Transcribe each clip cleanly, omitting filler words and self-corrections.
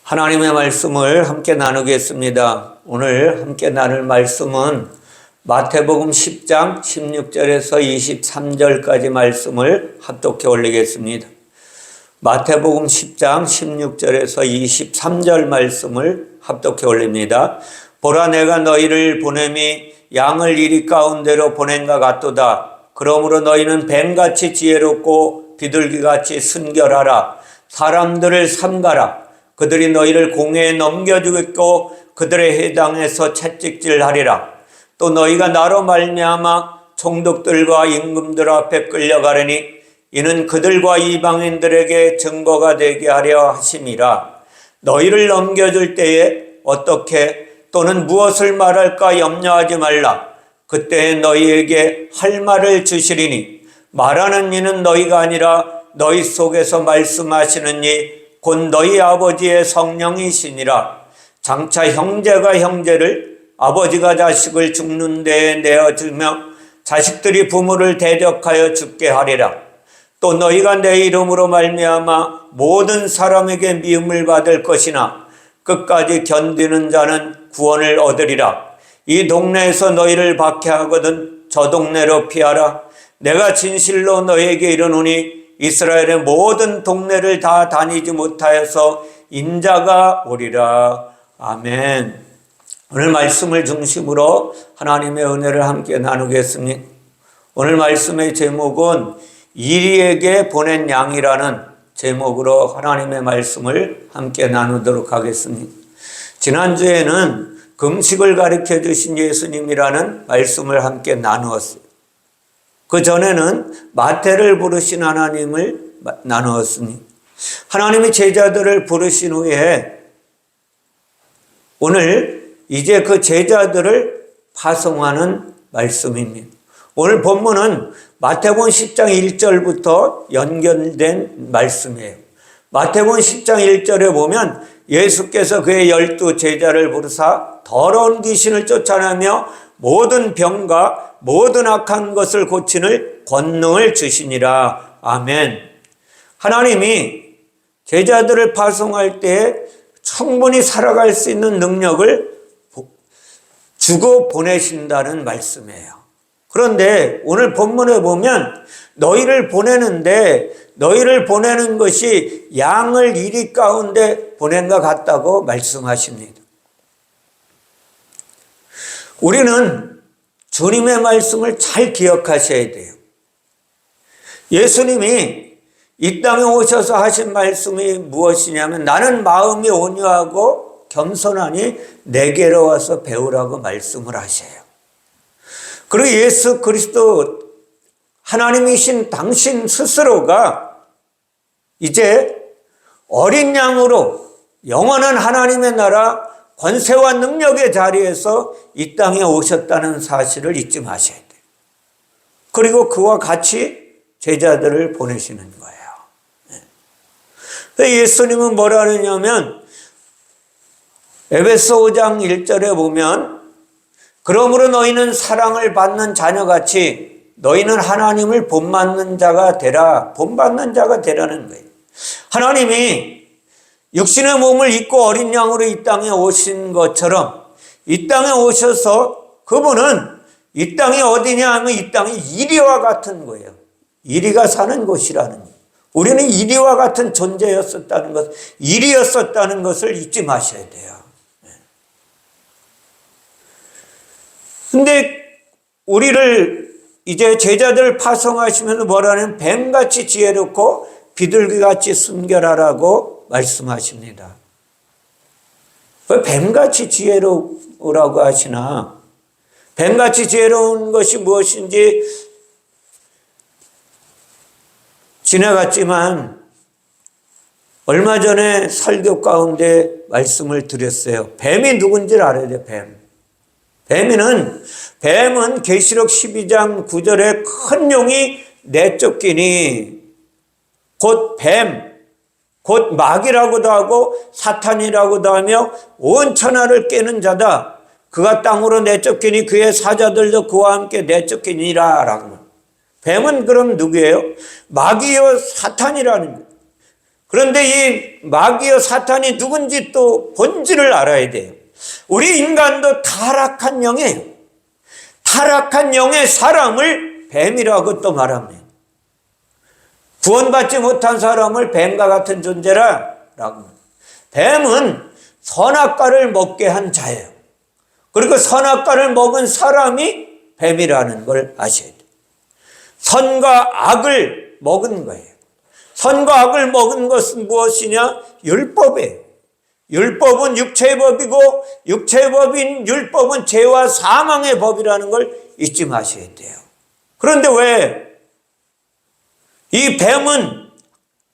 하나님의 말씀을 함께 나누겠습니다. 오늘 함께 나눌 말씀은 마태복음 10장 16절에서 23절까지 말씀을 합독해 올리겠습니다. 마태복음 10장 16절에서 23절 말씀을 합독해 올립니다. 보라, 내가 너희를 보냄이 양을 이리 가운데로 보낸가 같도다. 그러므로 너희는 뱀같이 지혜롭고 비둘기같이 순결하라. 사람들을 삼가라. 그들이 너희를 공회에 넘겨주겠고 그들의 회당에서 채찍질하리라. 또 너희가 나로 말미암아 총독들과 임금들 앞에 끌려가려니 이는 그들과 이방인들에게 증거가 되게 하려 하심이라. 너희를 넘겨줄 때에 어떻게 또는 무엇을 말할까 염려하지 말라. 그때에 너희에게 할 말을 주시리니 말하는 이는 너희가 아니라 너희 속에서 말씀하시는 이 곧 너희 아버지의 성령이시니라. 장차 형제가 형제를, 아버지가 자식을 죽는 데에 내어주며 자식들이 부모를 대적하여 죽게 하리라. 또 너희가 내 이름으로 말미암아 모든 사람에게 미움을 받을 것이나 끝까지 견디는 자는 구원을 얻으리라. 이 동네에서 너희를 박해하거든 저 동네로 피하라. 내가 진실로 너희에게 이르노니 이스라엘의 모든 동네를 다 다니지 못하여서 인자가 오리라. 아멘. 오늘 말씀을 중심으로 하나님의 은혜를 함께 나누겠습니다. 오늘 말씀의 제목은 이리에게 보낸 양이라는 제목으로 하나님의 말씀을 함께 나누도록 하겠습니다. 지난주에는 금식을 가르쳐 주신 예수님이라는 말씀을 함께 나누었어요. 그 전에는 마태를 부르신 하나님을 나누었습니다. 하나님이 제자들을 부르신 후에 오늘 이제 그 제자들을 파송하는 말씀입니다. 오늘 본문은 마태복음 10장 1절부터 연결된 말씀이에요. 마태복음 10장 1절에 보면 예수께서 그의 12 제자를 부르사 더러운 귀신을 쫓아내며 모든 병과 모든 악한 것을 고치는 권능을 주시니라. 아멘. 하나님이 제자들을 파송할 때 충분히 살아갈 수 있는 능력을 주고 보내신다는 말씀이에요. 그런데 오늘 본문에 보면 너희를 보내는데 너희를 보내는 것이 양을 이리 가운데 보낸 것 같다고 말씀하십니다. 우리는 주님의 말씀을 잘 기억하셔야 돼요. 예수님이 이 땅에 오셔서 하신 말씀이 무엇이냐면 나는 마음이 온유하고 겸손하니 내게로 와서 배우라고 말씀을 하셔요. 그리고 예수 그리스도 하나님이신 당신 스스로가 이제 어린 양으로 영원한 하나님의 나라 권세와 능력의 자리에서 이 땅에 오셨다는 사실을 잊지 마셔야 돼요. 그리고 그와 같이 제자들을 보내시는 거예요. 예수님은 뭐라 하느냐면 에베소 5장 1절에 보면 그러므로 너희는 사랑을 받는 자녀같이 너희는 하나님을 본받는 자가 되라. 본받는 자가 되라는 거예요. 하나님이 육신의 몸을 입고 어린 양으로 이 땅에 오신 것처럼 이 땅에 오셔서 그분은 이 땅이 어디냐 하면 이 땅이 이리와 같은 거예요. 이리가 사는 곳이라는 거예요. 우리는 이리와 같은 존재였었다는 것, 이리였었다는 것을 잊지 마셔야 돼요. 근데 우리를 이제 제자들 파송하시면서 뭐라는 뱀같이 지혜롭고 비둘기같이 순결하라고 말씀하십니다. 왜 뱀같이 지혜로우라고 하시나? 뱀같이 지혜로운 것이 무엇인지 지나갔지만 얼마 전에 설교 가운데 말씀을 드렸어요. 뱀이 누군지를 알아야 돼요. 뱀은 계시록 12장 9절에 큰 용이 내쫓기니 곧 뱀, 곧 마귀라고도 하고 사탄이라고도 하며 온 천하를 깨는 자다. 그가 땅으로 내쫓기니 그의 사자들도 그와 함께 내쫓기니라 라고. 뱀은 그럼 누구예요? 마귀요 사탄이라는 거예요. 그런데 이 마귀여 사탄이 누군지 또 본질을 알아야 돼요. 우리 인간도 타락한 영이에요. 타락한 영의 사람을 뱀이라고 또 말합니다. 구원받지 못한 사람을 뱀과 같은 존재라고. 뱀은 선악과를 먹게 한 자예요. 그리고 선악과를 먹은 사람이 뱀이라는 걸 아셔야 돼요. 선과 악을 먹은 거예요. 선과 악을 먹은 것은 무엇이냐? 율법이에요. 율법은 육체의 법이고 육체의 법인 율법은 죄와 사망의 법이라는 걸 잊지 마셔야 돼요. 그런데 왜 이 뱀은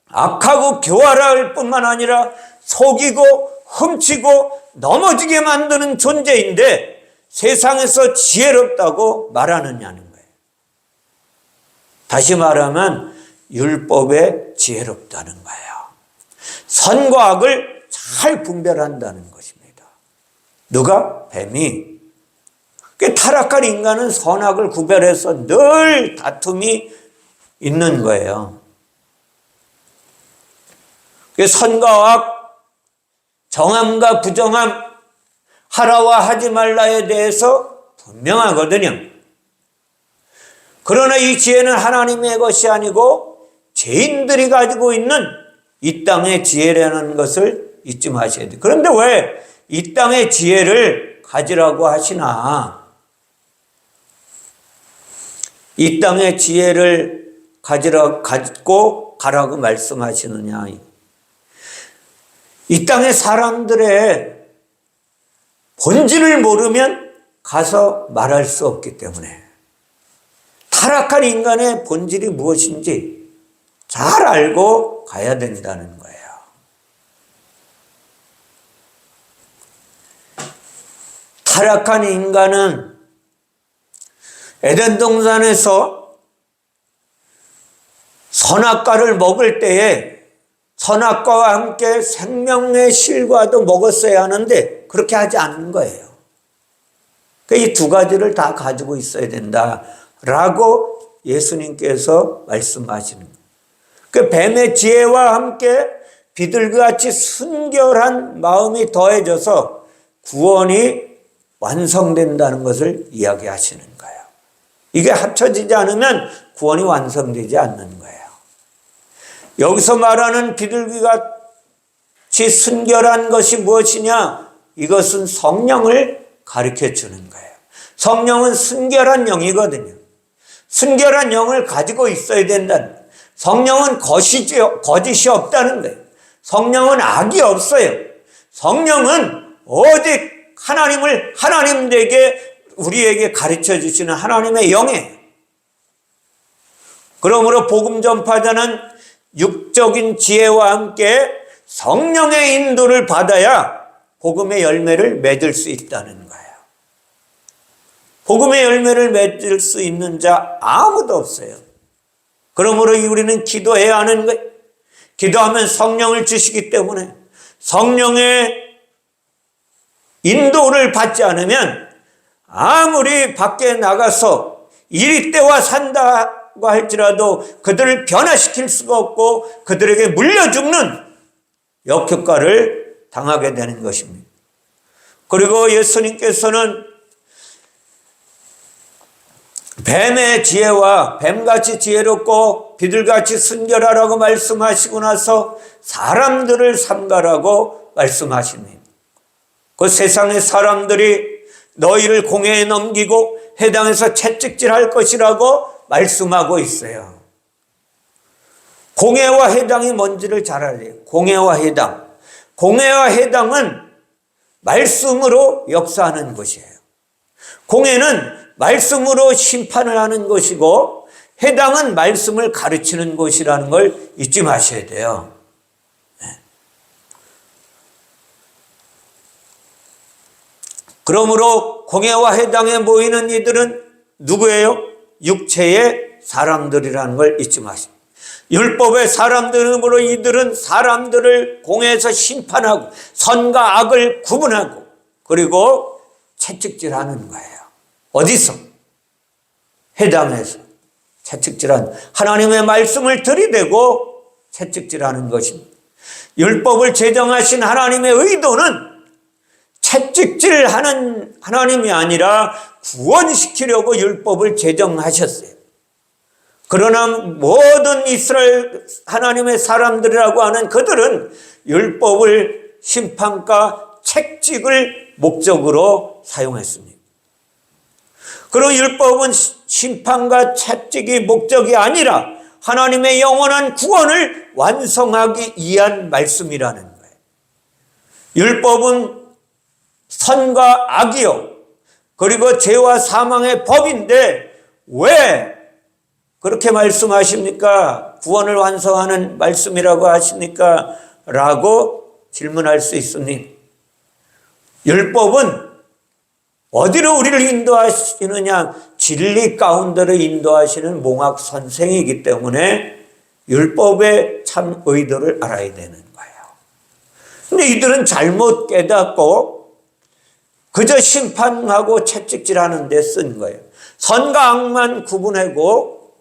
악하고 교활할 뿐만 아니라 속이고 훔치고 넘어지게 만드는 존재인데 세상에서 지혜롭다고 말하느냐는 거예요. 다시 말하면 율법에 지혜롭다는 거예요. 선과 악을 잘 분별한다는 것입니다. 누가? 뱀이. 타락한 인간은 선악을 구별해서 늘 다툼이 있는 거예요. 선과 악, 정함과 부정함, 하라와 하지 말라에 대해서 분명하거든요. 그러나 이 지혜는 하나님의 것이 아니고 죄인들이 가지고 있는 이 땅의 지혜라는 것을 잊지 마셔야 돼요. 그런데 왜 이 땅의 지혜를 가지라고 하시나? 이 땅의 지혜를 가지고 가라고 말씀하시느냐? 이 땅의 사람들의 본질을 모르면 가서 말할 수 없기 때문에 타락한 인간의 본질이 무엇인지 잘 알고 가야 된다는 거예요. 타락한 인간은 에덴 동산에서 선악과를 먹을 때에 선악과와 함께 생명의 실과도 먹었어야 하는데 그렇게 하지 않는 거예요. 이 두 가지를 다 가지고 있어야 된다라고 예수님께서 말씀하시는 거예요. 그 뱀의 지혜와 함께 비둘기같이 순결한 마음이 더해져서 구원이 완성된다는 것을 이야기하시는 거예요. 이게 합쳐지지 않으면 구원이 완성되지 않는 거예요. 여기서 말하는 비둘기같이 순결한 것이 무엇이냐? 이것은 성령을 가르쳐 주는 거예요. 성령은 순결한 영이거든요. 순결한 영을 가지고 있어야 된다는 거예요. 성령은 거짓이 없다는 거예요. 성령은 악이 없어요. 성령은 오직 하나님을 하나님에게 우리에게 가르쳐 주시는 하나님의 영이에요. 그러므로 복음 전파자는 육적인 지혜와 함께 성령의 인도를 받아야 복음의 열매를 맺을 수 있다는 거예요. 복음의 열매를 맺을 수 있는 자 아무도 없어요. 그러므로 우리는 기도해야 하는 거예요. 기도하면 성령을 주시기 때문에 성령의 인도를 받지 않으면 아무리 밖에 나가서 이리 때와 산다고 할지라도 그들을 변화시킬 수가 없고 그들에게 물려 죽는 역효과를 당하게 되는 것입니다. 그리고 예수님께서는 뱀의 지혜와 뱀같이 지혜롭고 비둘같이 순결하라고 말씀하시고 나서 사람들을 삼가라고 말씀하십니다. 그 세상의 사람들이 너희를 공회에 넘기고 회당에서 채찍질할 것이라고 말씀하고 있어요. 공회와 회당이 뭔지를 잘 알아야 돼요. 공회와 회당. 공회와 회당은 말씀으로 역사하는 것이에요. 공회는 말씀으로 심판을 하는 것이고 회당은 말씀을 가르치는 곳이라는 걸 잊지 마셔야 돼요. 그러므로 공회와 회당에 모이는 이들은 누구예요? 육체의 사람들이라는 걸 잊지 마십시오. 율법의 사람들이므로 이들은 사람들을 공회에서 심판하고 선과 악을 구분하고 그리고 채찍질하는 거예요. 어디서? 회당에서 채찍질하는, 하나님의 말씀을 들이대고 채찍질하는 것입니다. 율법을 제정하신 하나님의 의도는 채찍질하는 하나님이 아니라 구원시키려고 율법을 제정하셨어요. 그러나 모든 이스라엘 하나님의 사람들이라고 하는 그들은 율법을 심판과 채찍을 목적으로 사용했습니다. 그리고 율법은 심판과 채찍이 목적이 아니라 하나님의 영원한 구원을 완성하기 위한 말씀이라는 거예요. 율법은 선과 악이요, 그리고 죄와 사망의 법인데 왜 그렇게 말씀하십니까? 구원을 완성하는 말씀이라고 하십니까? 라고 질문할 수 있습니다. 율법은 어디로 우리를 인도하시느냐? 진리 가운데로 인도하시는 몽학 선생이기 때문에 율법의 참 의도를 알아야 되는 거예요. 근데 이들은 잘못 깨닫고 그저 심판하고 채찍질하는 데 쓴 거예요. 선과 악만 구분하고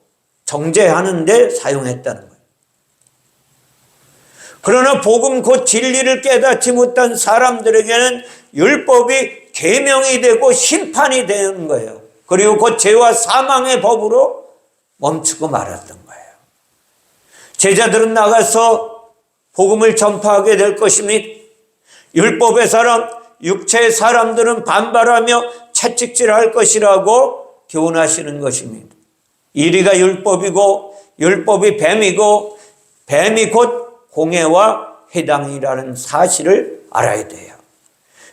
정죄하는 데 사용했다는 거예요. 그러나 복음 곧 진리를 깨닫지 못한 사람들에게는 율법이 계명이 되고 심판이 되는 거예요. 그리고 곧 죄와 사망의 법으로 멈추고 말았던 거예요. 제자들은 나가서 복음을 전파하게 될 것입니다. 율법의 사람, 육체의 사람들은 반발하며 채찍질할 것이라고 교훈하시는 것입니다. 이리가 율법이고 율법이 뱀이고 뱀이 곧 공회와 회당이라는 사실을 알아야 돼요.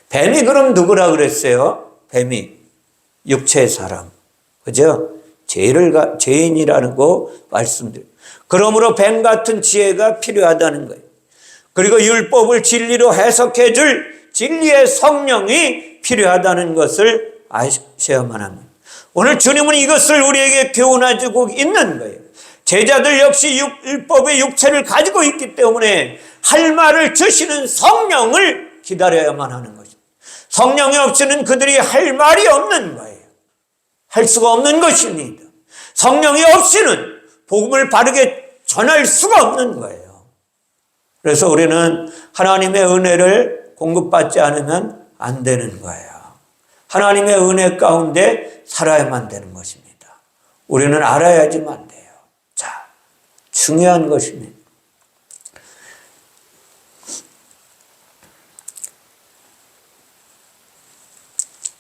뱀이 그럼 누구라 그랬어요? 뱀이 육체의 사람, 그죠? 죄인이라고 말씀드려요. 그러므로 뱀 같은 지혜가 필요하다는 거예요. 그리고 율법을 진리로 해석해 줄 진리의 성령이 필요하다는 것을 아셔야만 합니다. 오늘 주님은 이것을 우리에게 교훈해주고 있는 거예요. 제자들 역시 율법의 육체를 가지고 있기 때문에 할 말을 주시는 성령을 기다려야만 하는 것입니다. 성령이 없이는 그들이 할 말이 없는 거예요. 할 수가 없는 것입니다. 성령이 없이는 복음을 바르게 전할 수가 없는 거예요. 그래서 우리는 하나님의 은혜를 공급받지 않으면 안 되는 거예요. 하나님의 은혜 가운데 살아야만 되는 것입니다. 우리는 알아야지만 돼요. 자, 중요한 것입니다.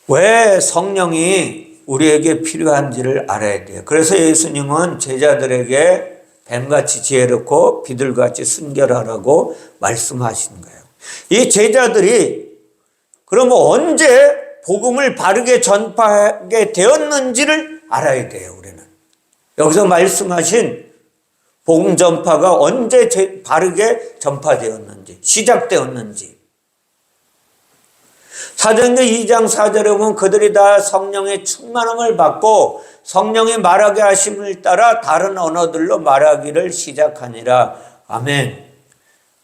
왜 성령이 우리에게 필요한지를 알아야 돼요. 그래서 예수님은 제자들에게 뱀같이 지혜롭고 비둘같이 순결하라고 말씀하신 거예요. 이 제자들이 그러면 언제 복음을 바르게 전파하게 되었는지를 알아야 돼요. 우리는 여기서 말씀하신 복음 전파가 언제 바르게 전파되었는지, 시작되었는지. 사도행전 2장 4절에 보면 그들이 다 성령의 충만함을 받고 성령이 말하게 하심을 따라 다른 언어들로 말하기를 시작하니라. 아멘.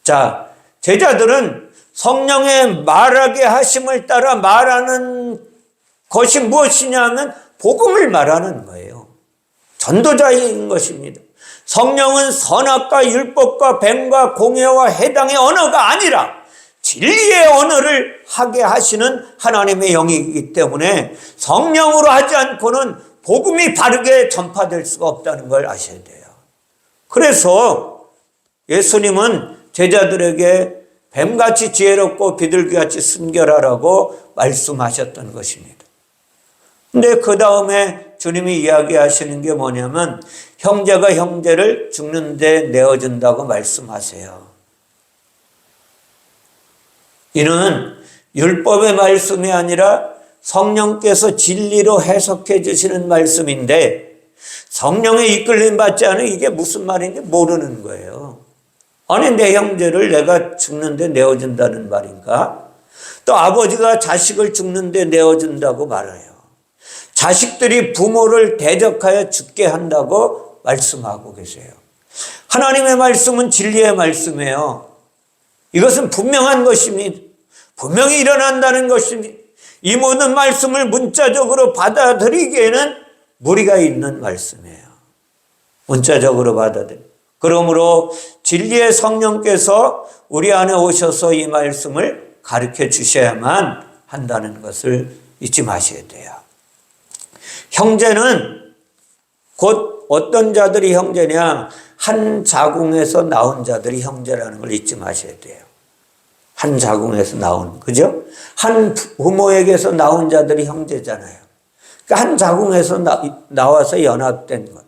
자, 제자들은 성령의 말하게 하심을 따라 말하는 것이 무엇이냐면 복음을 말하는 거예요. 전도자인 것입니다. 성령은 선악과 율법과 뱀과 공회와 해당의 언어가 아니라 진리의 언어를 하게 하시는 하나님의 영이기 때문에 성령으로 하지 않고는 복음이 바르게 전파될 수가 없다는 걸 아셔야 돼요. 그래서 예수님은 제자들에게 뱀같이 지혜롭고 비둘기같이 순결하라고 말씀하셨던 것입니다. 근데 그 다음에 주님이 이야기하시는 게 뭐냐면 형제가 형제를 죽는 데 내어준다고 말씀하세요. 이는 율법의 말씀이 아니라 성령께서 진리로 해석해 주시는 말씀인데 성령의 이끌림 받지 않으면 이게 무슨 말인지 모르는 거예요. 아니 내 형제를 내가 죽는데 내어준다는 말인가? 또 아버지가 자식을 죽는데 내어준다고 말해요. 자식들이 부모를 대적하여 죽게 한다고 말씀하고 계세요. 하나님의 말씀은 진리의 말씀이에요. 이것은 분명한 것입니다. 분명히 일어난다는 것입니다. 이 모든 말씀을 문자적으로 받아들이기에는 무리가 있는 말씀이에요. 문자적으로 받아들여. 그러므로 진리의 성령께서 우리 안에 오셔서 이 말씀을 가르쳐 주셔야만 한다는 것을 잊지 마셔야 돼요. 형제는 곧 어떤 자들이 형제냐? 한 자궁에서 나온 자들이 형제라는 걸 잊지 마셔야 돼요. 한 자궁에서 나온, 그죠? 한 부모에게서 나온 자들이 형제잖아요. 그러니까 한 자궁에서 나와서 연합된 것.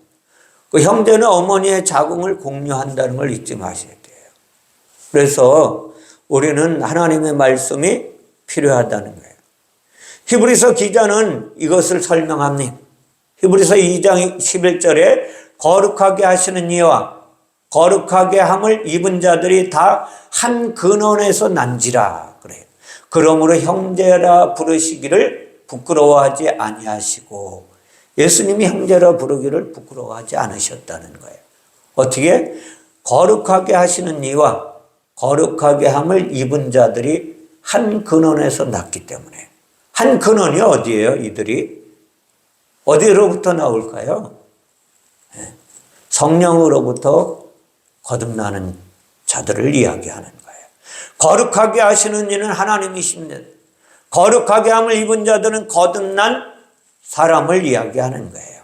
그 형제는 어머니의 자궁을 공유한다는 걸 잊지 마셔야 돼요. 그래서 우리는 하나님의 말씀이 필요하다는 거예요. 히브리서 기자는 이것을 설명합니다. 히브리서 2장 11절에 거룩하게 하시는 이와 거룩하게 함을 입은 자들이 다 한 근원에서 난지라 그래요. 그러므로 형제라 부르시기를 부끄러워하지 아니하시고, 예수님이 형제라 부르기를 부끄러워하지 않으셨다는 거예요. 어떻게? 거룩하게 하시는 이와 거룩하게 함을 입은 자들이 한 근원에서 났기 때문에. 한 근원이 어디예요? 이들이 어디로부터 나올까요? 성령으로부터 거듭나는 자들을 이야기하는 거예요. 거룩하게 하시는 이는 하나님이십니다. 거룩하게 함을 입은 자들은 거듭난 사람을 이야기하는 거예요.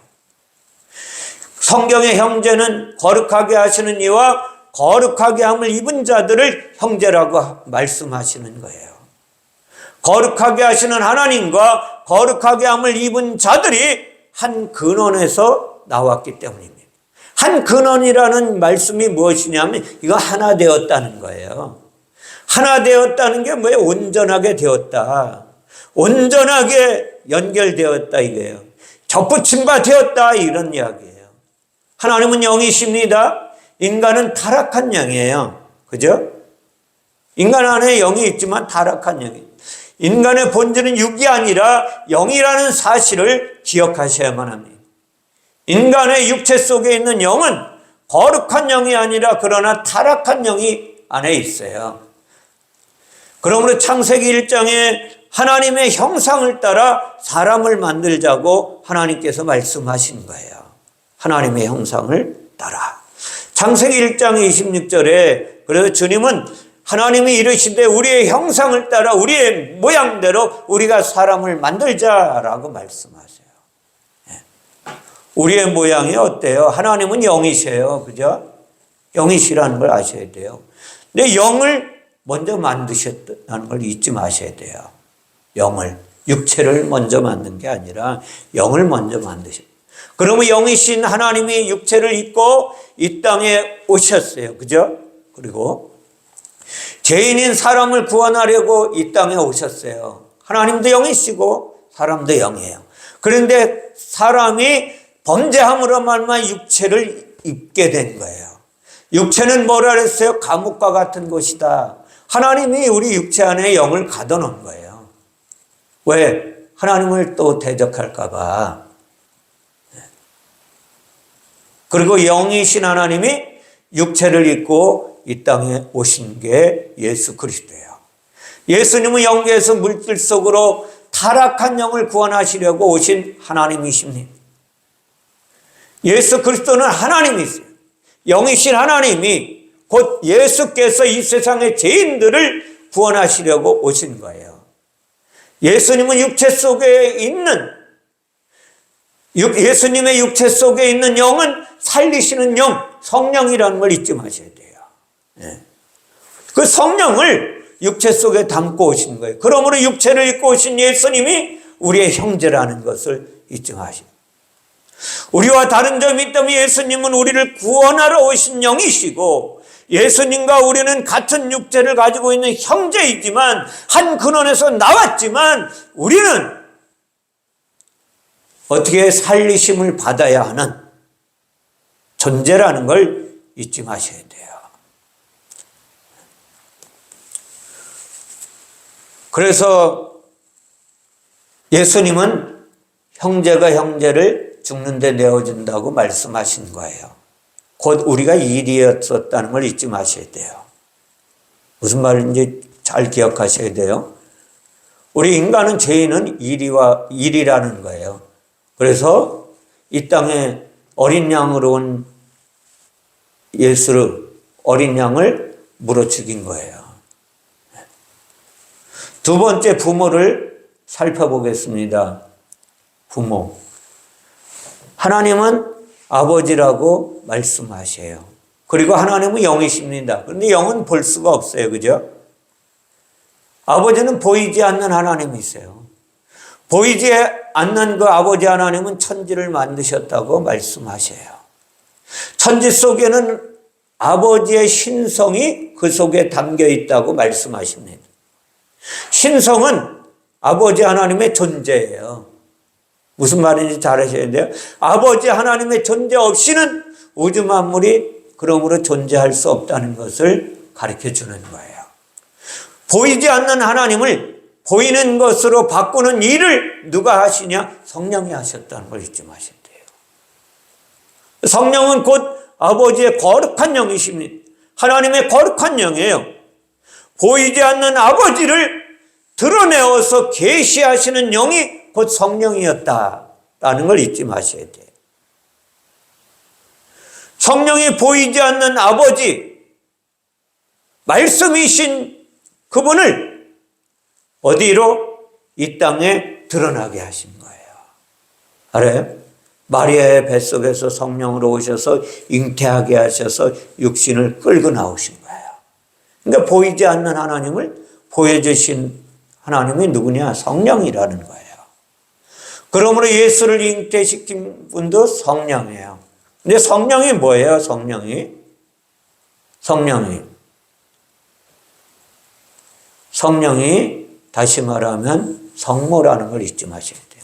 성경의 형제는 거룩하게 하시는 이와 거룩하게 함을 입은 자들을 형제라고 말씀하시는 거예요. 거룩하게 하시는 하나님과 거룩하게 함을 입은 자들이 한 근원에서 나왔기 때문입니다. 한 근원이라는 말씀이 무엇이냐면 이거 하나 되었다는 거예요. 하나 되었다는 게 뭐예요? 온전하게 되었다. 온전하게 연결되었다 이거예요. 접붙임 바 되었다 이런 이야기예요. 하나님은 영이십니다. 인간은 타락한 영이에요. 그죠? 인간 안에 영이 있지만 타락한 영이에요. 인간의 본질은 육이 아니라 영이라는 사실을 기억하셔야만 합니다. 인간의 육체 속에 있는 영은 거룩한 영이 아니라 그러나 타락한 영이 안에 있어요. 그러므로 창세기 1장에 하나님의 형상을 따라 사람을 만들자고 하나님께서 말씀하신 거예요. 하나님의 형상을 따라. 창세기 1장 26절에 그래서 주님은 하나님이 이르시되 우리의 형상을 따라 우리의 모양대로 우리가 사람을 만들자라고 말씀하세요. 우리의 모양이 어때요? 하나님은 영이세요. 그죠? 영이시라는 걸 아셔야 돼요. 근데 영을 먼저 만드셨다는 걸 잊지 마셔야 돼요. 영을. 육체를 먼저 만든 게 아니라 영을 먼저 만드셨어요. 그러면 영이신 하나님이 육체를 입고 이 땅에 오셨어요. 그죠? 그리고 죄인인 사람을 구원하려고 이 땅에 오셨어요. 하나님도 영이시고 사람도 영이에요. 그런데 사람이 범죄함으로 말미암아 육체를 입게 된 거예요. 육체는 뭐라 그랬어요? 감옥과 같은 곳이다. 하나님이 우리 육체 안에 영을 가둬놓은 거예요. 왜? 하나님을 또 대적할까 봐. 그리고 영이신 하나님이 육체를 입고 이 땅에 오신 게 예수 그리스도예요. 예수님은 영계에서 물질 속으로 타락한 영을 구원하시려고 오신 하나님이십니다. 예수 그리스도는 하나님이세요. 영이신 하나님이 곧 예수께서 이 세상의 죄인들을 구원하시려고 오신 거예요. 예수님은 육체 속에 있는 예수님의 육체 속에 있는 영은 살리시는 영, 성령이라는 걸 잊지 마셔야 돼요. 그 성령을 육체 속에 담고 오신 거예요. 그러므로 육체를 입고 오신 예수님이 우리의 형제라는 것을 잊지 마셔야 돼요. 우리와 다른 점이 있다면 예수님은 우리를 구원하러 오신 영이시고 예수님과 우리는 같은 육체를 가지고 있는 형제이지만 한 근원에서 나왔지만 우리는 어떻게 살리심을 받아야 하는 존재라는 걸 잊지 마셔야 돼요. 그래서 예수님은 형제가 형제를 죽는 데 내어준다고 말씀하신 거예요. 곧 우리가 일이었었다는 걸 잊지 마셔야 돼요. 무슨 말인지 잘 기억하셔야 돼요. 우리 인간은 죄인은 일이라는 거예요. 그래서 이 땅에 어린 양으로 온 예수를 어린 양을 물어 죽인 거예요. 두 번째 부모를 살펴보겠습니다. 부모. 하나님은 아버지라고 말씀하셔요. 그리고 하나님은 영이십니다. 그런데 영은 볼 수가 없어요. 그죠? 아버지는 보이지 않는 하나님이세요. 보이지 않는 그 아버지 하나님은 천지를 만드셨다고 말씀하셔요. 천지 속에는 아버지의 신성이 그 속에 담겨 있다고 말씀하십니다. 신성은 아버지 하나님의 존재예요. 무슨 말인지 잘 아셔야 돼요. 아버지 하나님의 존재 없이는 우주 만물이 그러므로 존재할 수 없다는 것을 가르쳐 주는 거예요. 보이지 않는 하나님을 보이는 것으로 바꾸는 일을 누가 하시냐? 성령이 하셨다는 걸 잊지 마셔야 돼요. 성령은 곧 아버지의 거룩한 영이십니다. 하나님의 거룩한 영이에요. 보이지 않는 아버지를 드러내어서 계시하시는 영이 곧 성령이었다라는 걸 잊지 마셔야 돼요. 성령이 보이지 않는 아버지, 말씀이신 그분을 어디로? 이 땅에 드러나게 하신 거예요. 알아요? 마리아의 뱃속에서 성령으로 오셔서 잉태하게 하셔서 육신을 끌고 나오신 거예요. 그러니까 보이지 않는 하나님을 보여주신 하나님이 누구냐? 성령이라는 거예요. 그러므로 예수를 잉태시킨 분도 성령이에요. 근데 성령이 뭐예요? 성령이 다시 말하면 성모라는 걸 잊지 마셔야 돼요.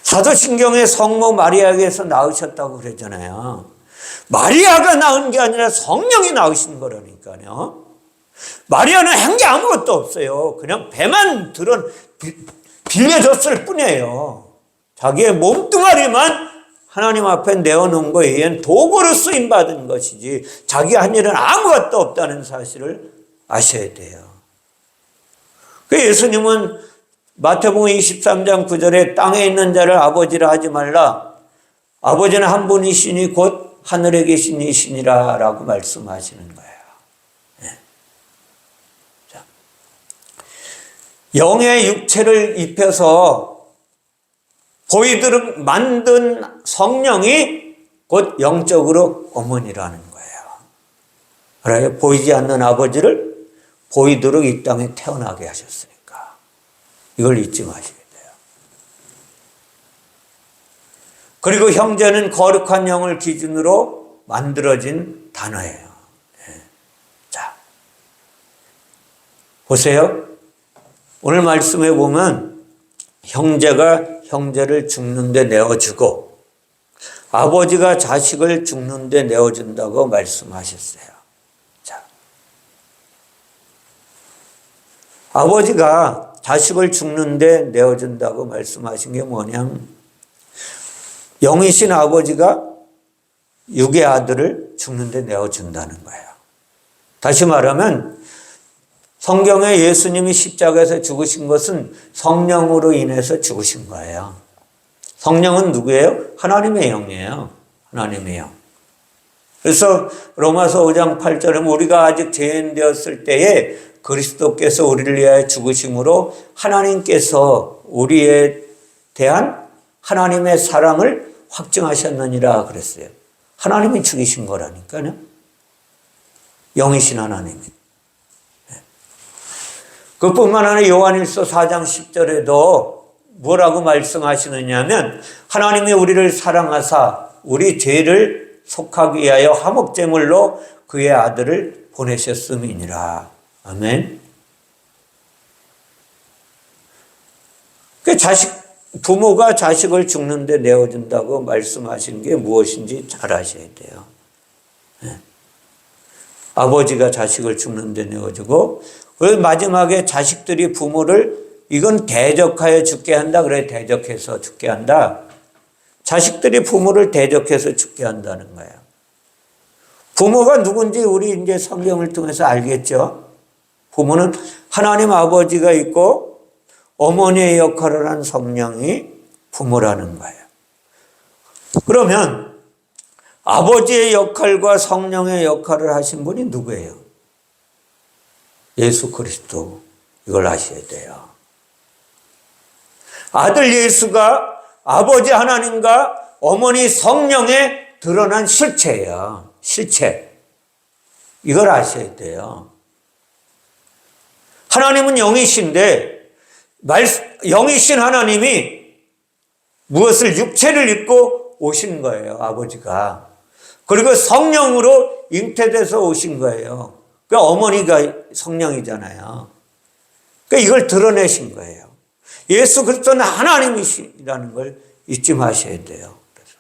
사도신경에 성모 마리아에게서 낳으셨다고 그러잖아요. 마리아가 낳은 게 아니라 성령이 낳으신 거라니까요. 마리아는 한 게 아무것도 없어요. 그냥 배만 빌려줬을 뿐이에요. 자기의 몸뚱아리만 하나님 앞에 내어놓은 거에 의한 도구로 쓰임받은 것이지 자기 한 일은 아무것도 없다는 사실을 아셔야 돼요. 그 예수님은 마태복음 23장 9절에 땅에 있는 자를 아버지라 하지 말라. 아버지는 한 분이시니 곧 하늘에 계신 이시니라 라고 말씀하시는 거예요. 네. 자. 영의 육체를 입혀서 보이도록 만든 성령이 곧 영적으로 어머니라는 거예요. 알아요? 보이지 않는 아버지를 보이도록 이 땅에 태어나게 하셨으니까. 이걸 잊지 마셔야 돼요. 그리고 형제는 거룩한 영을 기준으로 만들어진 단어예요. 네. 자, 보세요. 오늘 말씀해 보면 형제가 형제를 죽는데 내어주고 아버지가 자식을 죽는데 내어준다고 말씀하셨어요. 자, 아버지가 자식을 죽는데 내어준다고 말씀하신 게 뭐냐면 영이신 아버지가 육의 아들을 죽는데 내어준다는 거예요. 다시 말하면 성경에 예수님이 십자가에서 죽으신 것은 성령으로 인해서 죽으신 거예요. 성령은 누구예요? 하나님의 영이에요. 하나님의 영. 그래서 로마서 5장 8절에 우리가 아직 죄인 되었을 때에 그리스도께서 우리를 위하여 죽으심으로 하나님께서 우리에 대한 하나님의 사랑을 확증하셨느니라 그랬어요. 하나님이 죽이신 거라니까요. 영이신 하나님이. 그뿐만 아니라 요한일서 4장 10절에도 뭐라고 말씀하시느냐 하면 하나님이 우리를 사랑하사 우리 죄를 속하기 위하여 화목제물로 그의 아들을 보내셨음이니라. 아멘. 그 부모가 자식을 죽는데 내어준다고 말씀하신 게 무엇인지 잘 아셔야 돼요. 네. 아버지가 자식을 죽는데 내어주고 그래서 마지막에 자식들이 부모를 이건 대적하여 죽게 한다. 그래 대적해서 죽게 한다. 자식들이 부모를 대적해서 죽게 한다는 거예요. 부모가 누군지 우리 이제 성경을 통해서 알겠죠. 부모는 하나님 아버지가 있고 어머니의 역할을 한 성령이 부모라는 거예요. 그러면 아버지의 역할과 성령의 역할을 하신 분이 누구예요? 예수 그리스도. 이걸 아셔야 돼요. 아들 예수가 아버지 하나님과 어머니 성령의 드러난 실체예요. 실체. 이걸 아셔야 돼요. 하나님은 영이신데 영이신 하나님이 무엇을 육체를 입고 오신 거예요. 아버지가. 그리고 성령으로 잉태돼서 오신 거예요. 그러니까 어머니가 성령이잖아요. 그러니까 이걸 드러내신 거예요. 예수 그리스도는 하나님이시라는 걸 잊지 마셔야 돼요. 그래서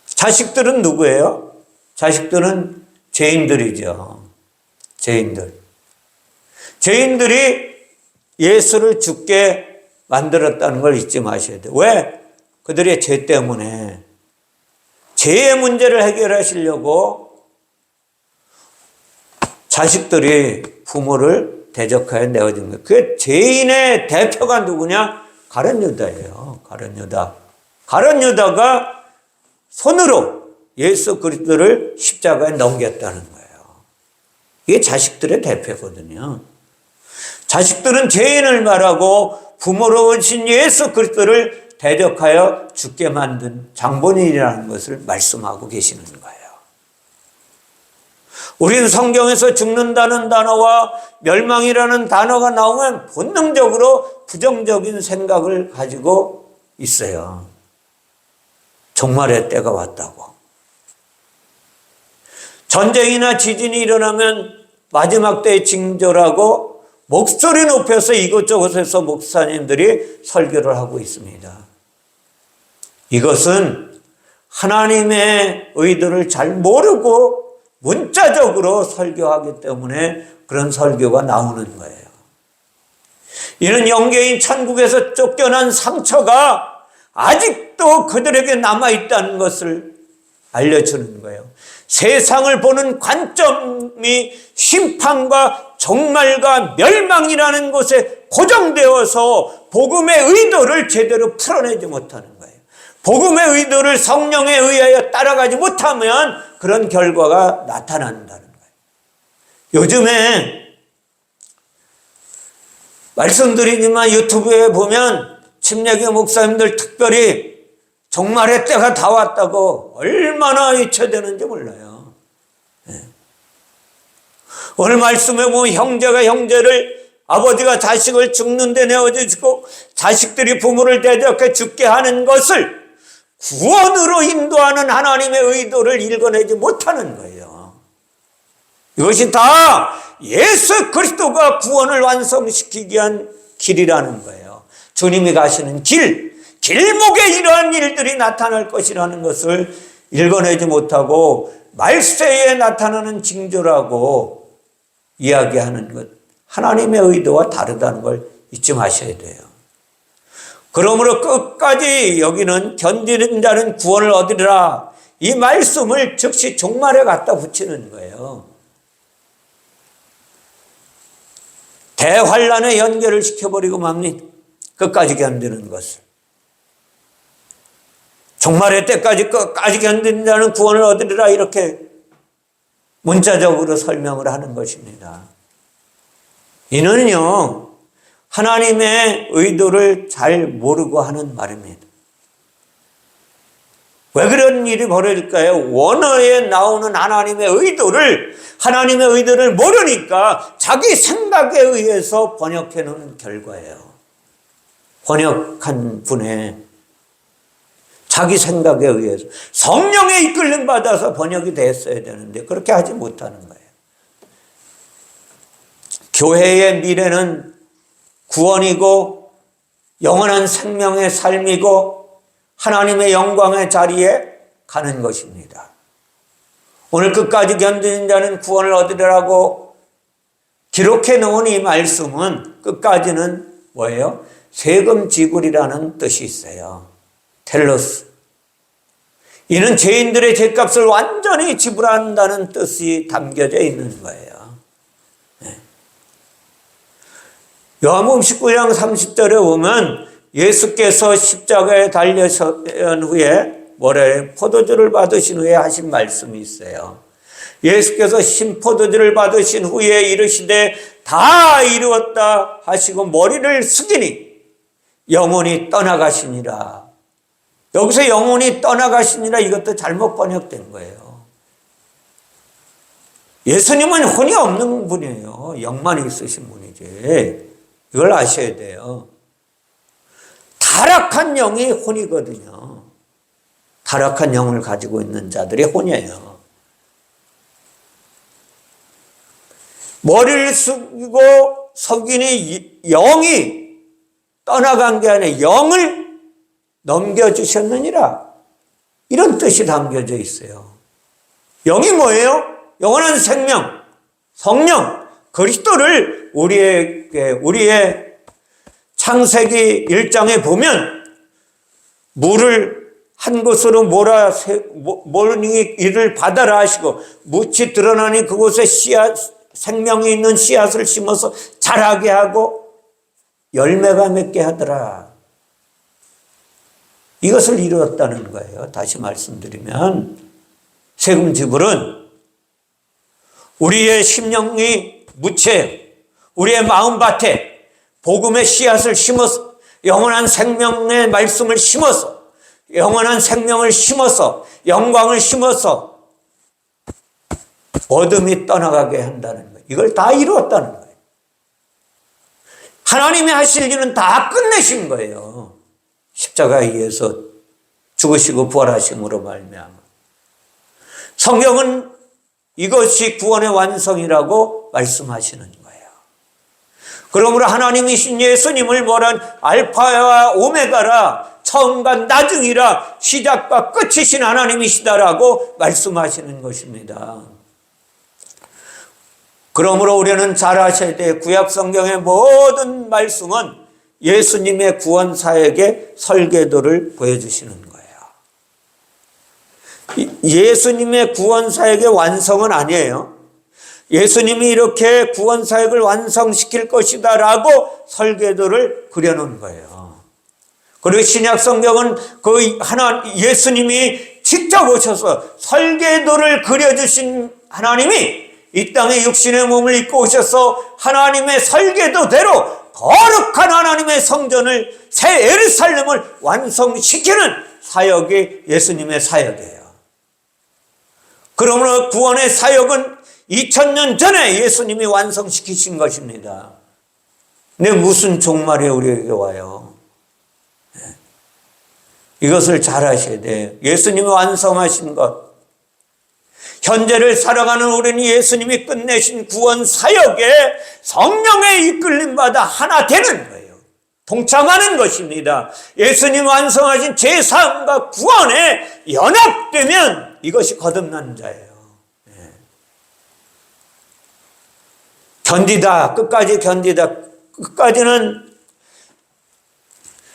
자식들은 누구예요? 자식들은 죄인들이죠. 죄인들이 예수를 죽게 만들었다는 걸 잊지 마셔야 돼요. 왜? 그들의 죄 때문에. 죄의 문제를 해결하시려고 자식들이 부모를 대적하여 내어준 거예요. 그 죄인의 대표가 누구냐? 가룟 유다예요. 가룟 유다가 손으로 예수 그리스도를 십자가에 넘겼다는 거예요. 이게 자식들의 대표거든요. 자식들은 죄인을 말하고 부모로 오신 예수 그리스도를 대적하여 죽게 만든 장본인이라는 것을 말씀하고 계시는 거예요. 우리는 성경에서 죽는다는 단어와 멸망이라는 단어가 나오면 본능적으로 부정적인 생각을 가지고 있어요. 종말의 때가 왔다고. 전쟁이나 지진이 일어나면 마지막 때의 징조라고 목소리 높여서 이곳저곳에서 목사님들이 설교를 하고 있습니다. 이것은 하나님의 의도를 잘 모르고 문자적으로 설교하기 때문에 그런 설교가 나오는 거예요. 이는 영계인 천국에서 쫓겨난 상처가 아직도 그들에게 남아있다는 것을 알려주는 거예요. 세상을 보는 관점이 심판과 종말과 멸망이라는 것에 고정되어서 복음의 의도를 제대로 풀어내지 못하는 거예요. 복음의 의도를 성령에 의하여 따라가지 못하면 그런 결과가 나타난다는 거예요. 요즘에 말씀드리지만 유튜브에 보면 침례교 목사님들 특별히 종말의 때가 다 왔다고 얼마나 외쳐대는지 몰라요. 오늘 말씀에 보면 형제가 형제를, 아버지가 자식을 죽는데 내어주시고 자식들이 부모를 대적해 죽게 하는 것을 구원으로 인도하는 하나님의 의도를 읽어내지 못하는 거예요. 이것이 다 예수 그리스도가 구원을 완성시키기 위한 길이라는 거예요. 주님이 가시는 길목에 이러한 일들이 나타날 것이라는 것을 읽어내지 못하고 말세에 나타나는 징조라고 이야기하는 것, 하나님의 의도와 다르다는 걸 잊지 마셔야 돼요. 그러므로 끝까지 여기는 견디는 자는 구원을 얻으리라, 이 말씀을 즉시 종말에 갖다 붙이는 거예요. 대환란에 연결을 시켜버리고 맙니다. 끝까지 견디는 것을. 종말의 때까지 끝까지 견디는 자는 구원을 얻으리라, 이렇게 문자적으로 설명을 하는 것입니다. 이는요, 하나님의 의도를 잘 모르고 하는 말입니다. 왜 그런 일이 벌어질까요? 원어에 나오는 하나님의 의도를 모르니까 자기 생각에 의해서 번역해 놓은 결과예요. 번역한 분의 자기 생각에 의해서 성령의 이끌림 받아서 번역이 됐어야 되는데 그렇게 하지 못하는 거예요. 교회의 미래는 구원이고 영원한 생명의 삶이고 하나님의 영광의 자리에 가는 것입니다. 오늘 끝까지 견디는 자는 구원을 얻으리라고 기록해 놓은 이 말씀은 끝까지는 뭐예요? 세금 지불이라는 뜻이 있어요. 텔로스. 이는 죄인들의 죄값을 완전히 지불한다는 뜻이 담겨져 있는 거예요. 요한복음 19장 30절에 보면 예수께서 십자가에 달려선 후에 뭐래? 포도주를 받으신 후에 하신 말씀이 있어요. 예수께서 신포도주를 받으신 후에 이르시되 다 이루었다 하시고 머리를 숙이니 영혼이 떠나가시니라. 여기서 영혼이 떠나가시니라 이것도 잘못 번역된 거예요. 예수님은 혼이 없는 분이에요. 영만 있으신 분이지. 이걸 아셔야 돼요. 타락한 영이 혼이거든요. 타락한 영을 가지고 있는 자들이 혼이에요. 머리를 숙이고 속이니 영이 떠나간 게 아니라 영을 넘겨주셨느니라. 이런 뜻이 담겨져 있어요. 영이 뭐예요? 영원한 생명, 성령, 그리스도를 우리의 창세기 1장에 보면 물을 한 곳으로 몰니 이를 받아라 하시고 묻이 드러나니 그곳에 씨앗, 생명이 있는 씨앗을 심어서 자라게 하고 열매가 맺게 하더라. 이것을 이루었다는 거예요. 다시 말씀드리면 세금지불은 우리의 심령이 묻혀 우리의 마음밭에 복음의 씨앗을 심어서 영원한 생명의 말씀을 심어서 영원한 생명을 심어서 영광을 심어서 어둠이 떠나가게 한다는 거예요. 이걸 다 이루었다는 거예요. 하나님이 하실 일은 다 끝내신 거예요. 십자가에 의해서 죽으시고 부활하심으로 말미암아. 성경은 이것이 구원의 완성이라고 말씀하시는 거예요. 그러므로 하나님이신 예수님을 뭐란 알파와 오메가라, 처음과 나중이라, 시작과 끝이신 하나님이시다라고 말씀하시는 것입니다. 그러므로 우리는 잘 아셔야 돼요. 구약 성경의 모든 말씀은 예수님의 구원 사역의 설계도를 보여주시는 거예요. 예수님의 구원 사역의 완성은 아니에요. 예수님이 이렇게 구원 사역을 완성시킬 것이다 라고 설계도를 그려놓은 거예요. 그리고 신약 성경은 예수님이 직접 오셔서 설계도를 그려주신 하나님이 이 땅에 육신의 몸을 입고 오셔서 하나님의 설계도대로 거룩한 하나님의 성전을, 새 예루살렘을 완성시키는 사역이 예수님의 사역이에요. 그러므로 구원의 사역은 2000년 전에 예수님이 완성시키신 것입니다. 근데 무슨 종말이 우리에게 와요? 이것을 잘 아셔야 돼요. 예수님이 완성하신 것, 현재를 살아가는 우리는 예수님이 끝내신 구원 사역에 성령의 이끌림 받아 하나 되는 거예요. 동참하는 것입니다. 예수님 완성하신 제3과 구원에 연합되면 이것이 거듭난 자예요. 견디다, 끝까지 견디다, 끝까지는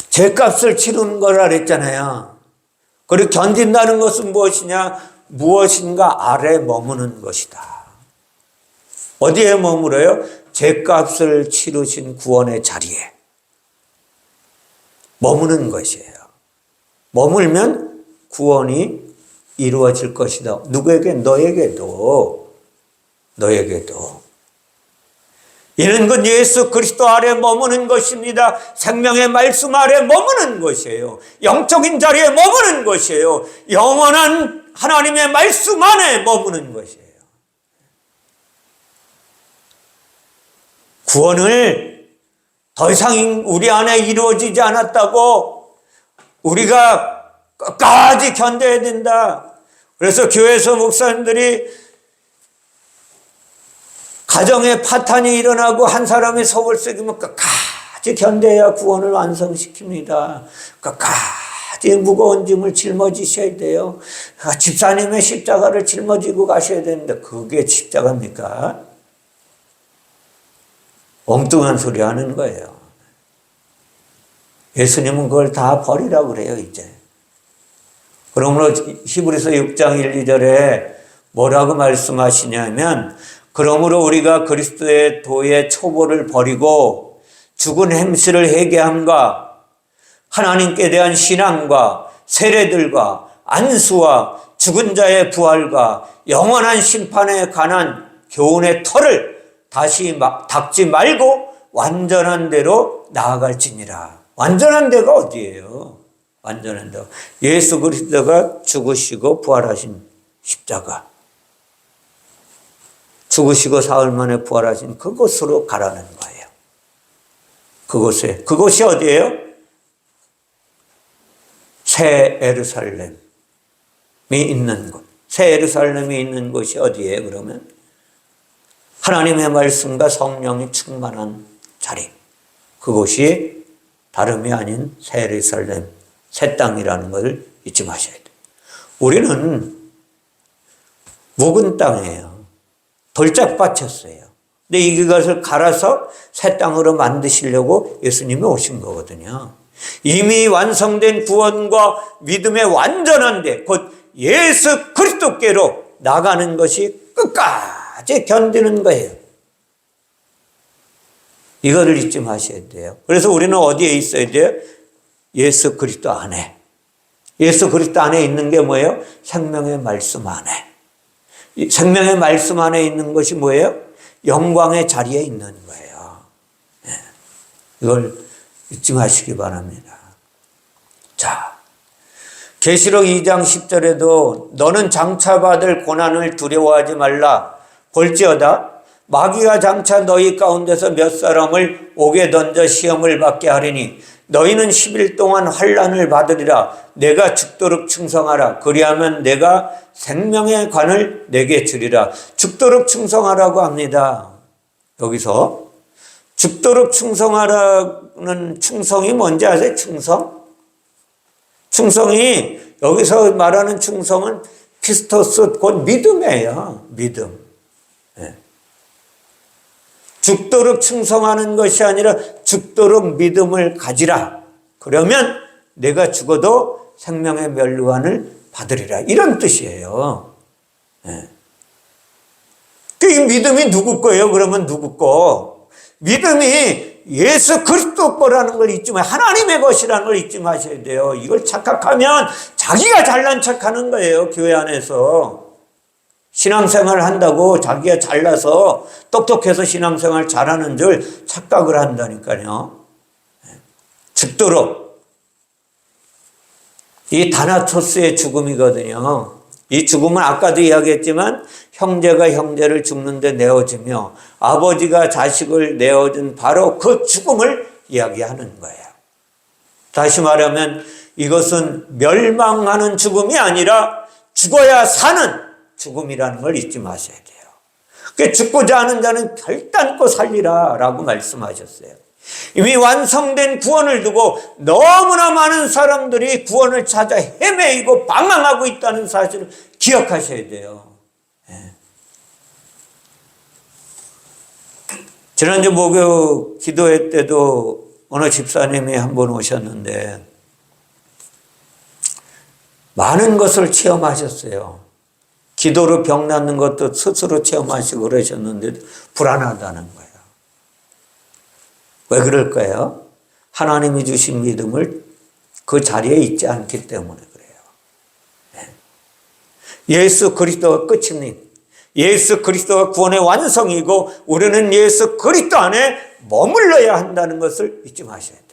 죄값을 치르는 거라 그랬잖아요. 그리고 견딘다는 것은 무엇이냐? 무엇인가 아래 머무는 것이다. 어디에 머물어요? 죄값을 치르신 구원의 자리에 머무는 것이에요. 머물면 구원이 이루어질 것이다. 누구에게? 너에게도. 이는 그 예수 그리스도 아래 머무는 것입니다. 생명의 말씀 아래 머무는 것이에요. 영적인 자리에 머무는 것이에요. 영원한 하나님의 말씀 안에 머무는 것이에요. 구원을 더 이상 우리 안에 이루어지지 않았다고 우리가 끝까지 견뎌야 된다. 그래서 교회에서 목사님들이 가정에 파탄이 일어나고 한 사람이 속을 썩이면 끝까지 견뎌야 구원을 완성시킵니다. 끝까지 무거운 짐을 짊어지셔야 돼요. 집사님의 십자가를 짊어지고 가셔야 되는데 그게 십자가입니까? 엉뚱한 소리 하는 거예요. 예수님은 그걸 다 버리라고 그래요, 이제. 그러므로 히브리서 6장 1, 2절에 뭐라고 말씀하시냐면, 그러므로 우리가 그리스도의 도의 초보를 버리고 죽은 행실을 회개함과 하나님께 대한 신앙과 세례들과 안수와 죽은 자의 부활과 영원한 심판에 관한 교훈의 터를 다시 닦지 말고 완전한 대로 나아갈지니라. 완전한 데가 어디예요? 완전한 데 예수 그리스도가 죽으시고 부활하신 십자가, 죽으시고 사흘 만에 부활하신 그곳으로 가라는 거예요. 그곳이 어디예요? 새 예루살렘이 있는 곳. 새 예루살렘이 있는 곳이 어디예요? 그러면 하나님의 말씀과 성령이 충만한 자리. 그곳이 다름이 아닌 새 예루살렘, 새 땅이라는 것을 잊지 마셔야 돼요. 우리는 묵은 땅이에요. 돌짝밭이었어요. 근데 이것을 갈아서 새 땅으로 만드시려고 예수님이 오신 거거든요. 이미 완성된 구원과 믿음의 완전한 데, 곧 예수 그리스도께로 나가는 것이 끝까지 견디는 거예요. 이거를 잊지 마셔야 돼요. 그래서 우리는 어디에 있어야 돼요? 예수 그리스도 안에. 예수 그리스도 안에 있는 게 뭐예요? 생명의 말씀 안에. 생명의 말씀 안에 있는 것이 뭐예요? 영광의 자리에 있는 거예요. 이걸 잊지 마시기 바랍니다. 자, 계시록 2장 10절에도 너는 장차 받을 고난을 두려워하지 말라. 볼지어다 마귀가 장차 너희 가운데서 몇 사람을 옥에 던져 시험을 받게 하리니 너희는 10일 동안 환난을 받으리라. 내가 죽도록 충성하라. 그리하면 내가 생명의 관을 내게 주리라. 죽도록 충성하라고 합니다. 여기서 죽도록 충성하라는 충성이 뭔지 아세요? 충성이 여기서 말하는 충성은 피스토스 곧 믿음이에요. 믿음. 죽도록 충성하는 것이 아니라 죽도록 믿음을 가지라. 그러면 내가 죽어도 생명의 멸류관을 받으리라. 이런 뜻이에요. 이 믿음이 누구 거예요? 그러면 누구 거? 믿음이 예수 그리스도 거라는 걸 잊지 마세요. 하나님의 것이라는 걸 잊지 마셔야 돼요. 이걸 착각하면 자기가 잘난 척하는 거예요. 교회 안에서. 신앙생활을 한다고 자기가 잘나서 똑똑해서 신앙생활 잘하는 줄 착각을 한다니까요. 죽도록. 이 다나토스의 죽음이거든요. 이 죽음은 아까도 이야기했지만 형제가 형제를 죽는데 내어주며 아버지가 자식을 내어준 바로 그 죽음을 이야기하는 거예요. 다시 말하면 이것은 멸망하는 죽음이 아니라 죽어야 사는 죽음이라는 걸 잊지 마셔야 돼요. 그러니까 죽고자 하는 자는 결단코 살리라 라고 말씀하셨어요. 이미 완성된 구원을 두고 너무나 많은 사람들이 구원을 찾아 헤매이고 방황하고 있다는 사실을 기억하셔야 돼요. 지난주 목요 기도회 때도 어느 집사님이 한 번 오셨는데 많은 것을 체험하셨어요. 기도로 병 낫는 것도 스스로 체험하시고 그러셨는데 불안하다는 거예요. 왜 그럴까요? 하나님이 주신 믿음을 그 자리에 있지 않기 때문에 그래요. 예수 그리스도가 끝입니다. 예수 그리스도가 구원의 완성이고 우리는 예수 그리스도 안에 머물러야 한다는 것을 잊지 마셔야 돼요.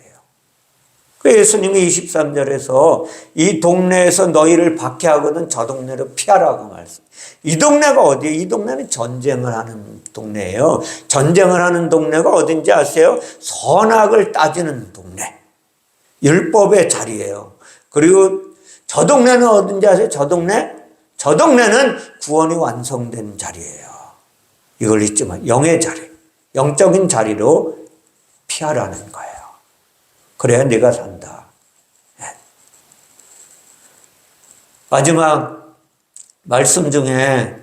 예수님이 23절에서 이 동네에서 너희를 박해하거든 저 동네로 피하라고 말씀. 이 동네가 어디예요? 이 동네는 전쟁을 하는 동네예요. 전쟁을 하는 동네가 어딘지 아세요? 선악을 따지는 동네. 율법의 자리예요. 그리고 저 동네는 어딘지 아세요? 저 동네는 구원이 완성된 자리예요. 이걸 잊지 마. 영의 자리, 영적인 자리로 피하라는 거예요. 그래야 네가 산다. 마지막 말씀 중에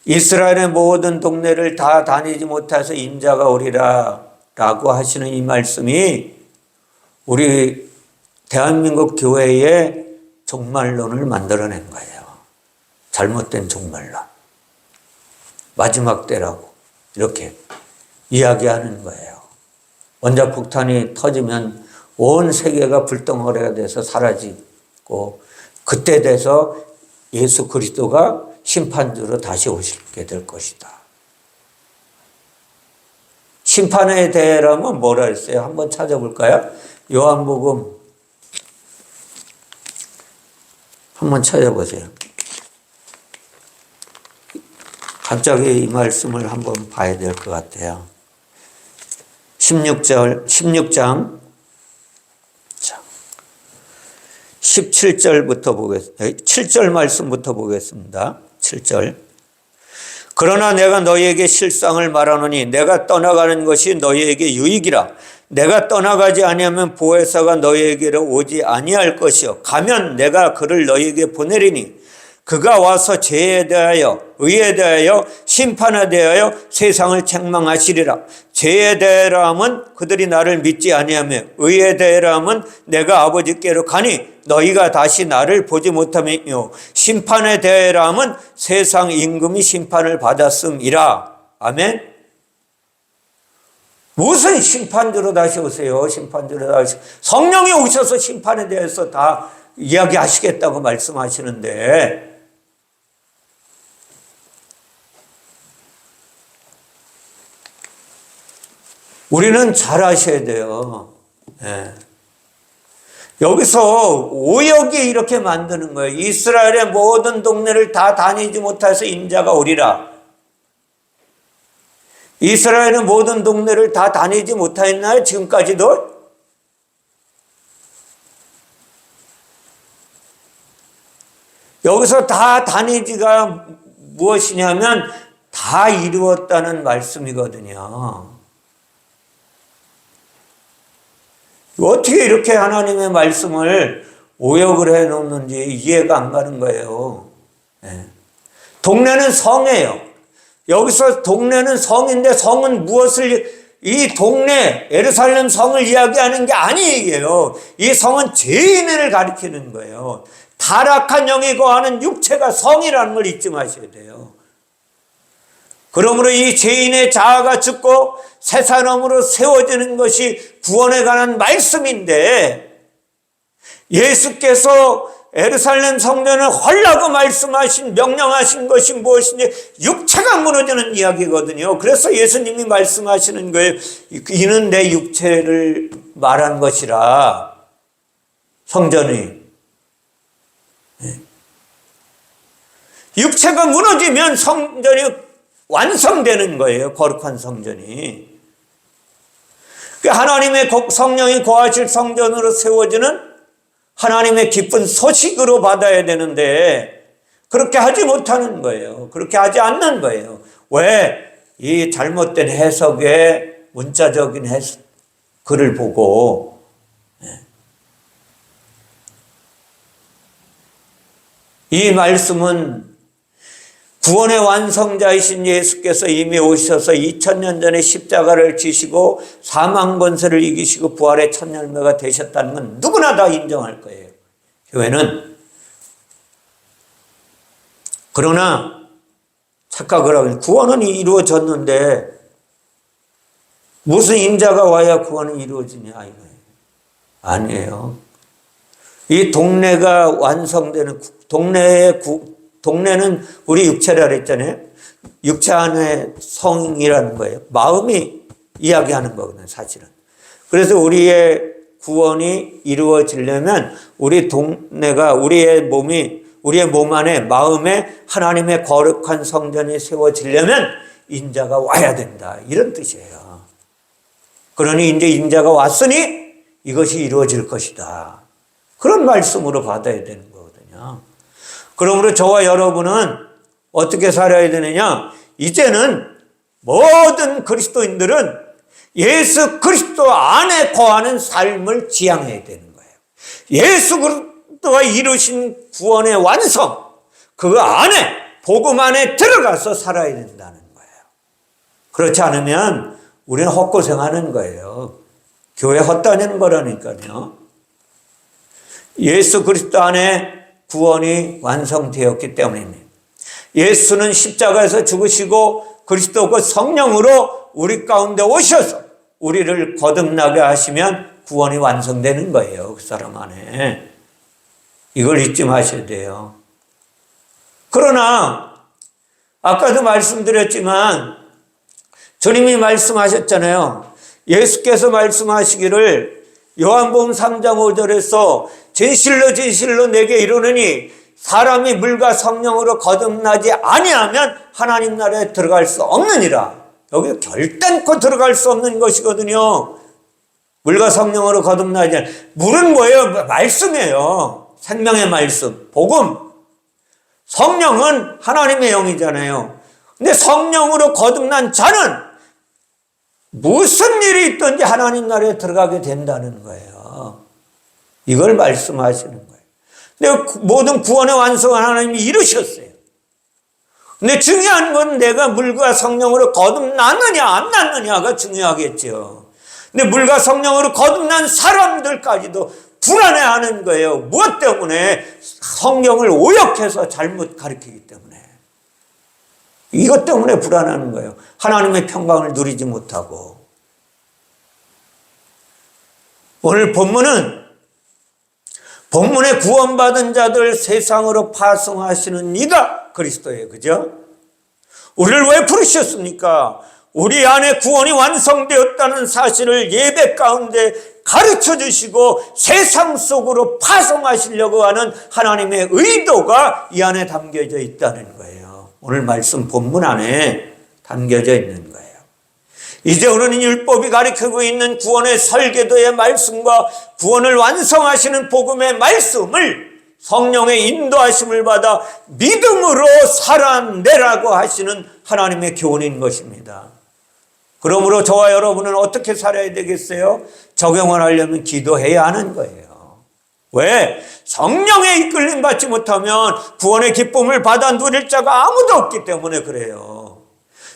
이스라엘의 모든 동네를 다 다니지 못해서 인자가 오리라 라고 하시는 이 말씀이 우리 대한민국 교회의 종말론을 만들어낸 거예요. 잘못된 종말론. 마지막 때라고 이렇게 이야기하는 거예요. 원자폭탄이 터지면 온 세계가 불덩어리가 돼서 사라지고 그때 돼서 예수 그리스도가 심판주로 다시 오시게 될 것이다. 심판에 대해라면 뭐라 했어요? 한번 찾아볼까요? 요한복음 한번 찾아보세요. 갑자기 이 말씀을 한번 봐야 될 것 같아요. 16장 17절부터 보겠습니다. 7절 말씀부터 보겠습니다. 7절. 그러나 내가 너희에게 실상을 말하노니 내가 떠나가는 것이 너희에게 유익이라. 내가 떠나가지 아니하면 보혜사가 너희에게로 오지 아니할 것이요 가면 내가 그를 너희에게 보내리니 그가 와서 죄에 대하여 의에 대하여 심판에 대하여 세상을 책망하시리라. 죄에 대하여 하면 그들이 나를 믿지 아니하며 의에 대하여 하면 내가 아버지께로 가니 너희가 다시 나를 보지 못하며 심판에 대하여 하면 세상 임금이 심판을 받았음이라. 아멘. 무슨 심판주로 다시 오세요? 심판주로 다시 성령이 오셔서 심판에 대해서 다 이야기하시겠다고 말씀하시는데 우리는 잘 아셔야 돼요. 예. 여기서 오역이 이렇게 만드는 거예요. 이스라엘의 모든 동네를 다 다니지 못해서 인자가 오리라. 이스라엘은 모든 동네를 다 다니지 못하였나요? 지금까지도? 여기서 다 다니지가 무엇이냐면 다 이루었다는 말씀이거든요. 어떻게 이렇게 하나님의 말씀을 오역을 해놓는지 이해가 안 가는 거예요. 네. 동네는 성이에요. 여기서 동네는 성인데 성은 무엇을 이 동네 예루살렘 성을 이야기하는 게 아니에요. 이 성은 죄인을 가리키는 거예요. 타락한 영이 거하는 육체가 성이라는 걸 잊지 마셔야 돼요. 그러므로 이 죄인의 자아가 죽고 새 사람으로 세워지는 것이 구원에 관한 말씀인데 예수께서 예루살렘 성전을 헐라고 말씀하신 명령하신 것이 무엇인지 육체가 무너지는 이야기거든요. 그래서 예수님이 말씀하시는 거예요. 이는 내 육체를 말한 것이라. 성전이 육체가 무너지면 성전이 완성되는 거예요. 거룩한 성전이. 하나님의 성령이 거하실 성전으로 세워지는 하나님의 기쁜 소식으로 받아야 되는데 그렇게 하지 못하는 거예요. 그렇게 하지 않는 거예요. 왜? 이 잘못된 해석의 문자적인 글을 보고 이 말씀은 구원의 완성자이신 예수께서 이미 오셔서 2000년 전에 십자가를 지시고 사망 권세를 이기시고 부활의 첫 열매가 되셨다는 건 누구나 다 인정할 거예요. 교회는. 그러나 착각을 하면 구원은 이루어졌는데 무슨 인자가 와야 구원은 이루어지냐 이거예요. 아니에요. 이 동네가 완성되는 동네는 우리 육체라 그랬잖아요. 육체 안에 성이라는 거예요. 마음이 이야기하는 거거든요, 사실은. 그래서 우리의 구원이 이루어지려면 우리 동네가 우리의 몸 안에 마음에 하나님의 거룩한 성전이 세워지려면 인자가 와야 된다. 이런 뜻이에요. 그러니 이제 인자가 왔으니 이것이 이루어질 것이다. 그런 말씀으로 받아야 되는 거거든요. 그러므로 저와 여러분은 어떻게 살아야 되느냐? 이제는 모든 그리스도인들은 예수 그리스도 안에 거하는 삶을 지향해야 되는 거예요. 예수 그리스도가 이루신 구원의 완성, 그 안에, 복음 안에 들어가서 살아야 된다는 거예요. 그렇지 않으면 우리는 헛고생하는 거예요. 교회 헛다니는 거라니까요. 예수 그리스도 안에 구원이 완성되었기 때문입니다. 예수는 십자가에서 죽으시고 그리스도 그 성령으로 우리 가운데 오셔서 우리를 거듭나게 하시면 구원이 완성되는 거예요. 그 사람 안에. 이걸 잊지 마셔야 돼요. 그러나 아까도 말씀드렸지만 주님이 말씀하셨잖아요. 예수께서 말씀하시기를 요한복음 3장 5절에서 진실로 진실로 내게 이르노니 사람이 물과 성령으로 거듭나지 아니하면 하나님 나라에 들어갈 수 없느니라. 여기 결단코 들어갈 수 없는 것이거든요. 물과 성령으로 거듭나지 않으면. 물은 뭐예요? 말씀이에요. 생명의 말씀, 복음. 성령은 하나님의 영이잖아요. 근데 성령으로 거듭난 자는 무슨 일이 있든지 하나님 나라에 들어가게 된다는 거예요. 이걸 말씀하시는 거예요. 근데 모든 구원의 완성을 하나님이 이루셨어요. 근데 중요한 건 내가 물과 성령으로 거듭났느냐 안 났느냐가 중요하겠죠. 근데 물과 성령으로 거듭난 사람들까지도 불안해하는 거예요. 무엇 때문에? 성경을 오역해서 잘못 가르치기 때문에. 이것 때문에 불안하는 거예요. 하나님의 평강을 누리지 못하고. 오늘 본문에 구원받은 자들 세상으로 파송하시는 이가 그리스도예요. 그죠? 우리를 왜 부르셨습니까? 우리 안에 구원이 완성되었다는 사실을 예배 가운데 가르쳐 주시고 세상 속으로 파송하시려고 하는 하나님의 의도가 이 안에 담겨져 있다는 거예요. 오늘 말씀 본문 안에 담겨져 있는 거예요. 이제 우리는 율법이 가리키고 있는 구원의 설계도의 말씀과 구원을 완성하시는 복음의 말씀을 성령의 인도하심을 받아 믿음으로 살아내라고 하시는 하나님의 교훈인 것입니다. 그러므로 저와 여러분은 어떻게 살아야 되겠어요? 적용을 하려면 기도해야 하는 거예요. 왜? 성령의 이끌림 받지 못하면 구원의 기쁨을 받아 누릴 자가 아무도 없기 때문에 그래요.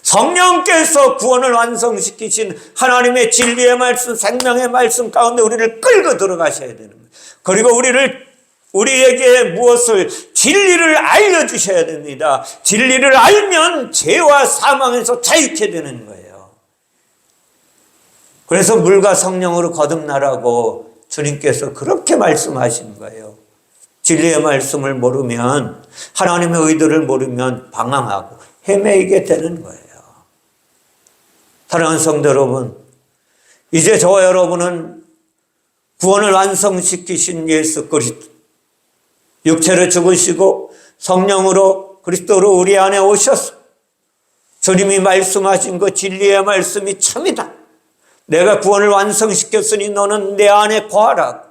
성령께서 구원을 완성시키신 하나님의 진리의 말씀, 생명의 말씀 가운데 우리를 끌고 들어가셔야 되는 거예요. 그리고 우리에게 무엇을? 진리를 알려주셔야 됩니다. 진리를 알면 죄와 사망에서 자유케 되는 거예요. 그래서 물과 성령으로 거듭나라고 주님께서 그렇게 말씀하신 거예요. 진리의 말씀을 모르면, 하나님의 의도를 모르면 방황하고 헤매이게 되는 거예요. 사랑하는 성도 여러분, 이제 저와 여러분은 구원을 완성시키신 예수 그리스도, 육체로 죽으시고 성령으로 그리스도로 우리 안에 오셔서 주님이 말씀하신 그 진리의 말씀이 참이다. 내가 구원을 완성시켰으니 너는 내 안에 거하라.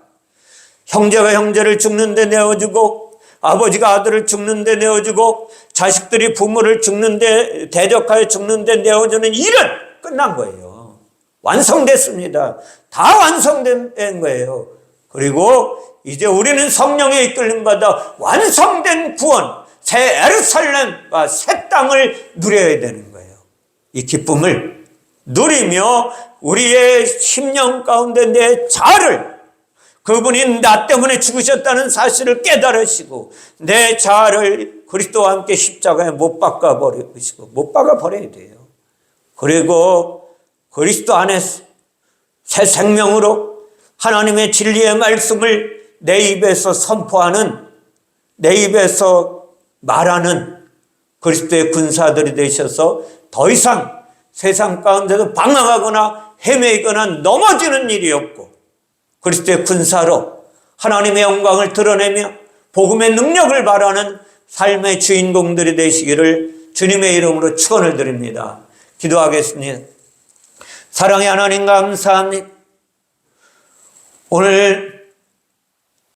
형제가 형제를 죽는데 내어주고 아버지가 아들을 죽는데 내어주고 자식들이 부모를 죽는데 대적하여 죽는데 내어주는 일은 끝난 거예요. 완성됐습니다. 다 완성된 거예요. 그리고 이제 우리는 성령의 이끌림 받아 완성된 구원, 새 예루살렘과 새 땅을 누려야 되는 거예요. 이 기쁨을 누리며 우리의 심령 가운데 내 자아를, 그분이 나 때문에 죽으셨다는 사실을 깨달으시고 내 자아를 그리스도와 함께 십자가에 못 박아 버리시고 못 박아 버려야 돼요. 그리고 그리스도 안에서 새 생명으로 하나님의 진리의 말씀을 내 입에서 선포하는, 내 입에서 말하는 그리스도의 군사들이 되셔서 더 이상 세상 가운데도 방황하거나 헤매거나 넘어지는 일이 없고 그리스도의 군사로 하나님의 영광을 드러내며 복음의 능력을 발하는 삶의 주인공들이 되시기를 주님의 이름으로 축원을 드립니다. 기도하겠습니다. 사랑의 하나님 감사합니다. 오늘